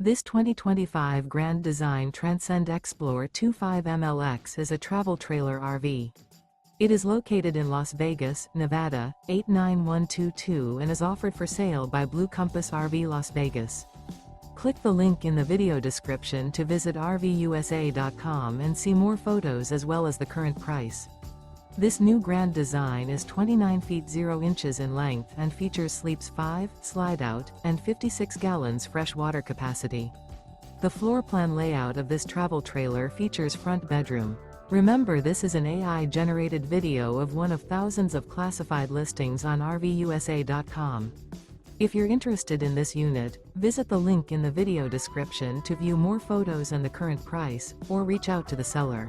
This 2025 Grand Design Transcend Xplor 25MLX is a travel trailer RV. It is located in Las Vegas, Nevada, 89122 and is offered for sale by Blue Compass RV Las Vegas. Click the link in the video description to visit RVUSA.com and see more photos as well as the current price. This new Grand Design is 29 feet 0 inches in length and features sleeps 5, Slideout, and 56 gallons fresh water capacity. The floor plan layout of this travel trailer features front bedroom. Remember, this is an AI-generated video of one of thousands of classified listings on RVUSA.com. If you're interested in this unit, visit the link in the video description to view more photos and the current price, or reach out to the seller.